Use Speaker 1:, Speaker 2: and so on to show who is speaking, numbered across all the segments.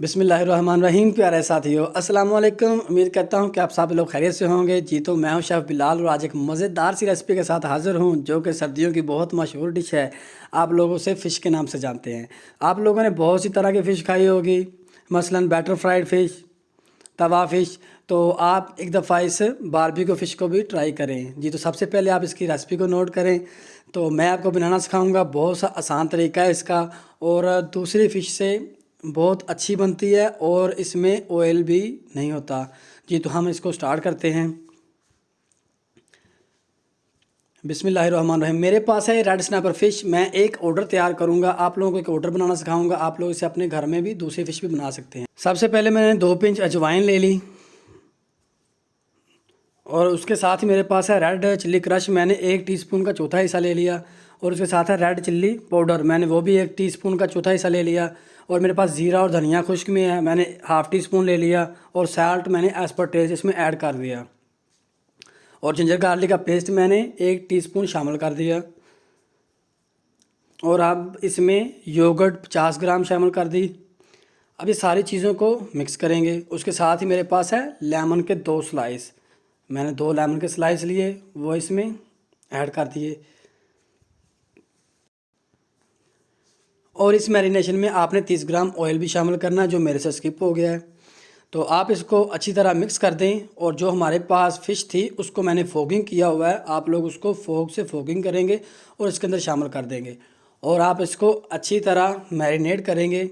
Speaker 1: बिस्मिल्लाहिर्रहमानिर्रहीम। प्यारे साथियों, अस्सलाम वालेकुम। उम्मीद करता हूँ कि आप सब लोग खैरियत से होंगे। जी तो मैं हूँ शेफ़ बिलाल और आज एक मज़ेदार सी रेसिपी के साथ हाज़िर हूँ जो कि सर्दियों की बहुत मशहूर डिश है। आप लोगों से फ़िश के नाम से जानते हैं। आप लोगों ने बहुत सी तरह की फ़िश खाई होगी, मसलन बैटर फ्राइड फ़िश, तवा फ़िश। तो आप एक दफ़ा इस बारबेक्यू फ़िश को भी ट्राई करें। जी तो सबसे पहले आप इसकी रेसिपी को नोट करें। तो मैं आपको बनाना सिखाऊंगा, बहुत सा आसान तरीका है इसका और दूसरी फ़िश से बहुत अच्छी बनती है और इसमें ऑयल भी नहीं होता। जी तो हम इसको स्टार्ट करते हैं। बिस्मिल्लाहिर्रहमानिर्रहीम। मेरे पास है रेड स्नैपर फ़िश। मैं एक ऑर्डर तैयार करूंगा, आप लोगों को एक ऑर्डर बनाना सिखाऊंगा। आप लोग इसे अपने घर में भी दूसरी फ़िश भी बना सकते हैं। सबसे पहले मैंने 2 पिंच अजवाइन ले ली और उसके साथ ही मेरे पास है रेड चिल्ली क्रश। मैंने 1 टीस्पून का चौथा हिस्सा ले लिया और उसके साथ है रेड चिल्ली पाउडर। मैंने वो भी 1 टीस्पून का चौथा हिस्सा ले लिया। और मेरे पास ज़ीरा और धनिया खुश्क में है, मैंने हाफ़ टी स्पून ले लिया। और साल्ट मैंने एज़ पर टेस्ट इसमें ऐड कर दिया। और जिंजर गार्लिक का पेस्ट मैंने 1 टीस्पून शामिल कर दिया। और अब इसमें योगर्ट 50 ग्राम शामिल कर दी। अब ये सारी चीज़ों को मिक्स करेंगे। उसके साथ ही मेरे पास है लेमन के 2 स्लाइस। मैंने 2 लेमन के स्लाइस लिए, वो इसमें ऐड कर दिए। और इस मैरिनेशन में आपने 30 ग्राम ऑयल भी शामिल करना है जो मेरे से स्किप हो गया है। तो आप इसको अच्छी तरह मिक्स कर दें। और जो हमारे पास फ़िश थी उसको मैंने फोगिंग किया हुआ है, आप लोग उसको फोग से फोगिंग करेंगे और इसके अंदर शामिल कर देंगे। और आप इसको अच्छी तरह मैरिनेट करेंगे,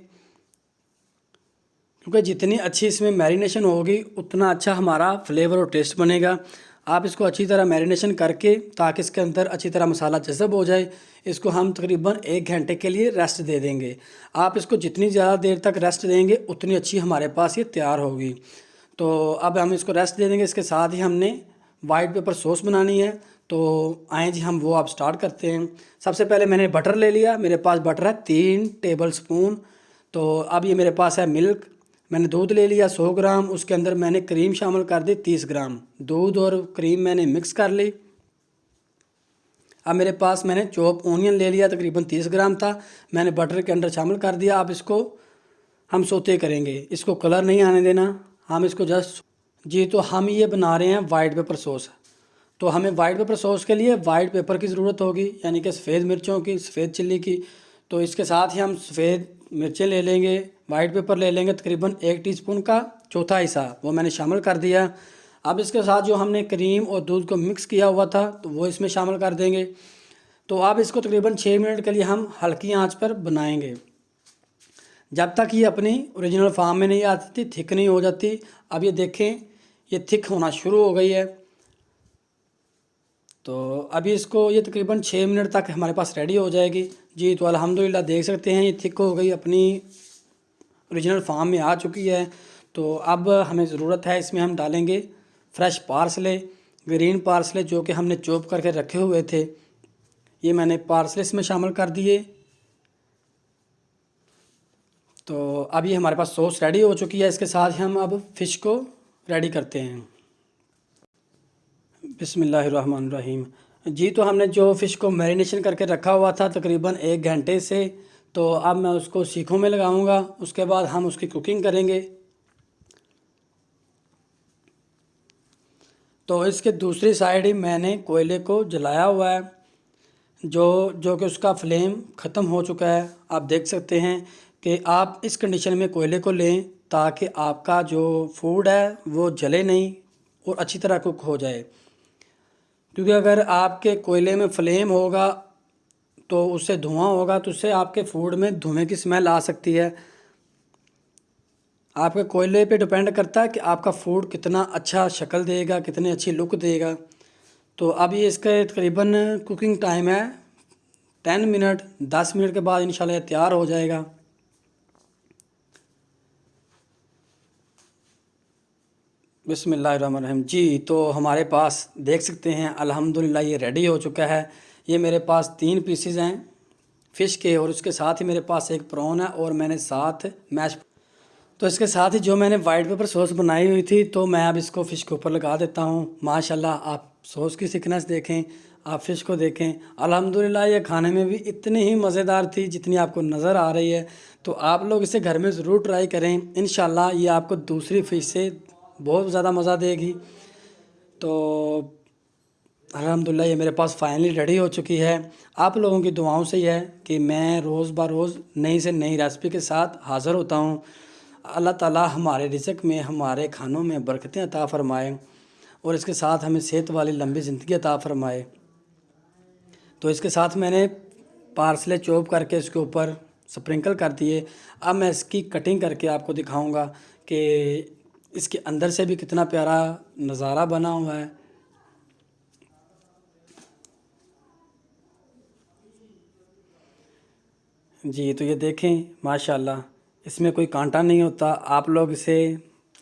Speaker 1: क्योंकि जितनी अच्छी इसमें मैरिनेशन होगी उतना अच्छा हमारा फ्लेवर और टेस्ट बनेगा। आप इसको अच्छी तरह मैरिनेशन करके, ताकि इसके अंदर अच्छी तरह मसाला जज़ब हो जाए, इसको हम तकरीबन 1 घंटे के लिए रेस्ट दे देंगे। आप इसको जितनी ज़्यादा देर तक रेस्ट देंगे उतनी अच्छी हमारे पास ये तैयार होगी। तो अब हम इसको रेस्ट दे देंगे। इसके साथ ही हमने वाइट पेपर सॉस बनानी है। तो आएँ जी, हम वो आप स्टार्ट करते हैं। सबसे पहले मैंने बटर ले लिया, मेरे पास बटर है 3 टेबल स्पून। तो अब ये मेरे पास है मिल्क। मैंने दूध ले लिया 100 ग्राम, उसके अंदर मैंने क्रीम शामिल कर दी 30 ग्राम। दूध और क्रीम मैंने मिक्स कर ली। अब मेरे पास मैंने चॉप ओनियन ले लिया, तकरीबन 30 ग्राम था, मैंने बटर के अंदर शामिल कर दिया। अब इसको हम सोते करेंगे, इसको कलर नहीं आने देना, हम इसको जस्ट। जी तो हम ये बना रहे हैं वाइट पेपर सॉस। तो हमें वाइट पेपर सॉस के लिए वाइट पेपर की ज़रूरत होगी, यानी कि सफ़ेद मिर्चों की, सफ़ेद चिल्ली की। तो इसके साथ ही हम सफ़ेद मिर्चें ले लेंगे, वाइट पेपर ले लेंगे, तकरीबन 1 टीस्पून का चौथा हिस्सा, वो मैंने शामिल कर दिया। अब इसके साथ जो हमने क्रीम और दूध को मिक्स किया हुआ था तो वो इसमें शामिल कर देंगे। तो अब इसको तकरीबन 6 मिनट के लिए हम हल्की आंच पर बनाएंगे, जब तक ये अपनी ओरिजिनल फॉर्म में नहीं आती, थिक नहीं हो जाती। अब ये देखें, ये थिक होना शुरू हो गई है। तो अभी इसको ये तकरीबन 6 मिनट तक हमारे पास रेडी हो जाएगी। जी तो अल्हम्दुलिल्लाह देख सकते हैं ये थिक हो गई, अपनी ओरिजिनल फॉर्म में आ चुकी है। तो अब हमें ज़रूरत है, इसमें हम डालेंगे फ्रेश पार्सले, ग्रीन पार्सले जो कि हमने चॉप करके रखे हुए थे। ये मैंने पार्सले इसमें शामिल कर दिए। तो अब ये हमारे पास सॉस रेडी हो चुकी है। इसके साथ हम अब फ़िश को रेडी करते हैं। बिस्मिल्लाहिर्रहमानिर्रहीम। जी तो हमने जो फ़िश को मैरिनेशन करके रखा हुआ था तकरीबन 1 घंटे से, तो अब मैं उसको सीखों में लगाऊंगा। उसके बाद हम उसकी कुकिंग करेंगे। तो इसके दूसरी साइड ही मैंने कोयले को जलाया हुआ है, जो कि उसका फ्लेम ख़त्म हो चुका है। आप देख सकते हैं कि आप इस कंडीशन में कोयले को लें ताकि आपका जो फूड है वो जले नहीं और अच्छी तरह कुक हो जाए। क्योंकि अगर आपके कोयले में फ्लेम होगा तो उससे धुआं होगा, तो उससे आपके फूड में धुएं की स्मेल आ सकती है। आपके कोयले पे डिपेंड करता है कि आपका फूड कितना अच्छा शक्ल देगा, कितनी अच्छी लुक देगा। तो अब ये इसका तकरीबन कुकिंग टाइम है 10 मिनट। 10 मिनट के बाद इंशाल्लाह ये तैयार हो जाएगा। बिस्मिल्लाहिर्रहमानिर्रहीम। जी तो हमारे पास देख सकते हैं अल्हम्दुलिल्लाह ये रेडी हो चुका है। ये मेरे पास 3 पीसेस हैं फ़िश के, और उसके साथ ही मेरे पास एक प्रॉन है और मैंने साथ मैश। तो इसके साथ ही जो मैंने वाइट पेपर सॉस बनाई हुई थी, तो मैं अब इसको फ़िश के ऊपर लगा देता हूँ। माशाल्लाह आप सॉस की थिकनेस देखें, आप फ़िश को देखें, अल्हम्दुलिल्लाह ये खाने में भी इतनी ही मज़ेदार थी जितनी आपको नज़र आ रही है। तो आप लोग इसे घर में ज़रूर ट्राई करें, इंशाल्लाह ये आपको दूसरी फ़िश से बहुत ज़्यादा मज़ा देगी। तो अल्हम्दुलिल्लाह ये मेरे पास फाइनली रेडी हो चुकी है। आप लोगों की दुआओं से ही है कि मैं रोज़ ब रोज़ नई से नई रेसिपी के साथ हाज़िर होता हूँ। अल्लाह ताला हमारे रिज़्क़ में, हमारे खानों में बरकतें अता फ़रमाए और इसके साथ हमें सेहत वाली लंबी ज़िंदगी अता फ़रमाए। तो इसके साथ मैंने पार्सले चॉप करके इसके ऊपर स्प्रिंकल कर दिए। अब मैं इसकी कटिंग करके आपको दिखाऊंगा कि इसके अंदर से भी कितना प्यारा नज़ारा बना हुआ है। जी, तो ये देखें माशाल्लाह, इसमें कोई कांटा नहीं होता, आप लोग इसे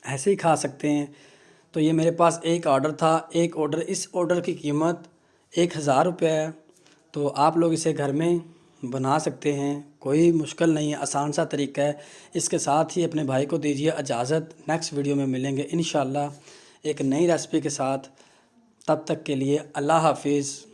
Speaker 1: ऐसे ही खा सकते हैं। तो ये मेरे पास एक ऑर्डर था, एक ऑर्डर, इस ऑर्डर की कीमत 1000 रुपये है। तो आप लोग इसे घर में बना सकते हैं, कोई मुश्किल नहीं है, आसान सा तरीका है। इसके साथ ही अपने भाई को दीजिए इजाज़त, नेक्स्ट वीडियो में मिलेंगे इंशाल्लाह एक नई रेसिपी के साथ। तब तक के लिए अल्लाह हाफिज़।